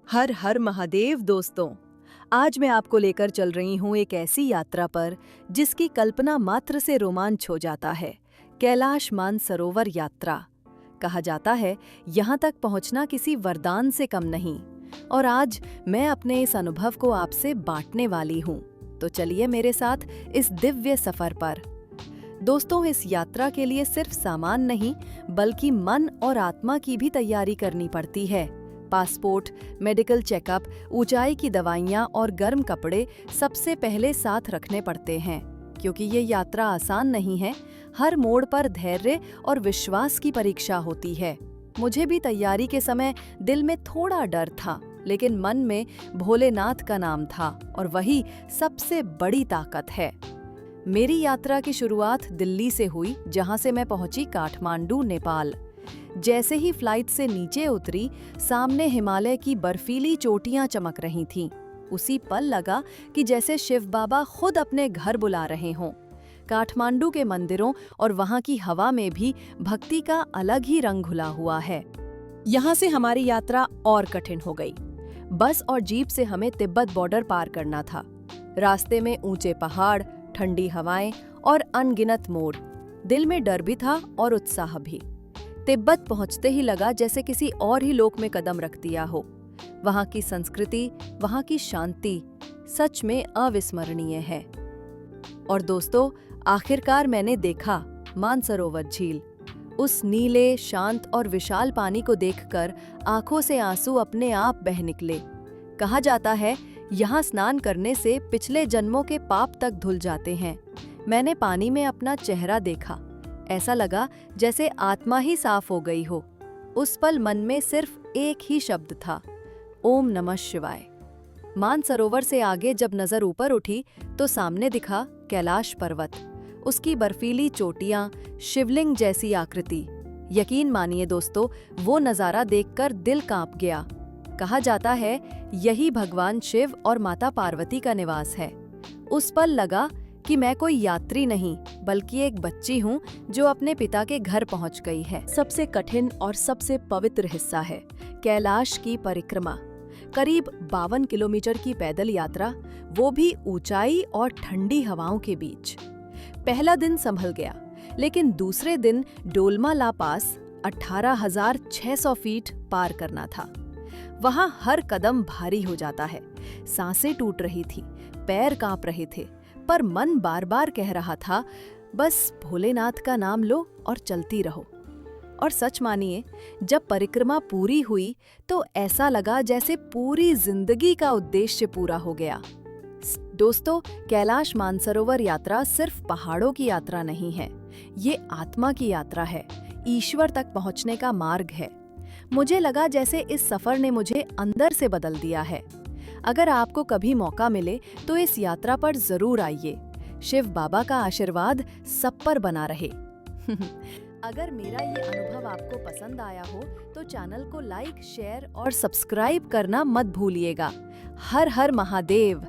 हर हर महादेव दोस्तों। आज मैं आपको लेकर चल रही हूँ एक ऐसी यात्रा पर जिसकी कल्पना मात्र से रोमांच हो जाता है। कैलाश मानसरोवर यात्रा। कहा जाता है यहाँ तक पहुँचना किसी वरदान से कम नहीं। और आज मैं अपने इस अनुभव को आपसे बांटने वाली हूँ। तो चलिए मेरे साथ इस दिव्य सफर पर। दोस्तों, इस यात्रा के लिए सिर्फ सामान नहीं बल्कि मन और आत्मा की भी तैयारी करनी पड़ती है। पासपोर्ट, मेडिकल चेकअप, ऊंचाई की दवाइयां और गर्म कपड़े सबसे पहले साथ रखने पड़ते हैं, क्योंकि ये यात्रा आसान नहीं है। हर मोड़ पर धैर्य और विश्वास की परीक्षा होती है। मुझे भी तैयारी के समय दिल में थोड़ा डर था, लेकिन मन में भोलेनाथ का नाम था और वही सबसे बड़ी ताकत है। मेरी यात्रा की शुरुआत दिल्ली से हुई, जहां से मैं पहुंची काठमांडू, नेपाल। जैसे ही फ्लाइट से नीचे उतरी, सामने हिमालय की बर्फीली चोटियां चमक रही थीं। उसी पल लगा कि जैसे शिव बाबा खुद अपने घर बुला रहे हों। काठमांडू के मंदिरों और वहां की हवा में भी भक्ति का अलग ही रंग घुला हुआ है। यहाँ से हमारी यात्रा और कठिन हो गई। बस और जीप से हमें तिब्बत बॉर्डर पार करना था। रास्ते में ऊंचे पहाड़, ठंडी हवाएं और अनगिनत मोड़। दिल में डर भी था और उत्साह भी। तिब्बत पहुंचते ही लगा जैसे किसी और ही लोक में कदम रख दिया हो। वहां की संस्कृति, वहां की शांति सच में अविस्मरणीय है। और दोस्तों, आखिरकार मैंने देखा मानसरोवर झील। उस नीले, शांत और विशाल पानी को देखकर आंखों से आंसू अपने आप बह निकले। कहा जाता है यहाँ स्नान करने से पिछले जन्मों के पाप तक धुल जाते हैं। मैंने पानी में अपना चेहरा देखा। ऐसा लगा जैसे आत्मा ही साफ हो गई हो। उस पल मन में सिर्फ एक ही शब्द था, ओम नमः शिवाय। मानसरोवर से आगे जब नजर ऊपर उठी तो सामने दिखा कैलाश पर्वत। उसकी बर्फीली चोटियां, शिवलिंग जैसी आकृति। यकीन मानिए दोस्तों, वो नजारा देखकर दिल कांप गया। कहा जाता है यही भगवान शिव और माता पार्वती का निवास है। उस पल लगा कि मैं कोई यात्री नहीं बल्कि एक बच्ची हूँ जो अपने पिता के घर पहुँच गई है। सबसे कठिन और सबसे पवित्र हिस्सा है कैलाश की परिक्रमा। करीब 52 किलोमीटर की पैदल यात्रा, वो भी ऊंचाई और ठंडी हवाओं के बीच। पहला दिन संभल गया, लेकिन दूसरे दिन डोलमा ला पास 18,600 फीट पार करना था। वहां हर कदम भारी हो जाता है। सांसें टूट रही थी, पैर कांप रहे थे, पर मन बार बार कह रहा था, बस भोलेनाथ का नाम लो और चलती रहो। और सच मानिए, जब परिक्रमा पूरी हुई तो ऐसा लगा जैसे पूरी जिंदगी का उद्देश्य पूरा हो गया। दोस्तों, कैलाश मानसरोवर यात्रा सिर्फ पहाड़ों की यात्रा नहीं है, ये आत्मा की यात्रा है, ईश्वर तक पहुंचने का मार्ग है। मुझे लगा जैसे इस सफर ने मुझे अंदर से बदल दिया है। अगर आपको कभी मौका मिले तो इस यात्रा पर जरूर आइए। शिव बाबा का आशीर्वाद सब पर बना रहे। अगर मेरा ये अनुभव आपको पसंद आया हो तो चैनल को लाइक, शेयर और सब्सक्राइब करना मत भूलिएगा। हर हर महादेव।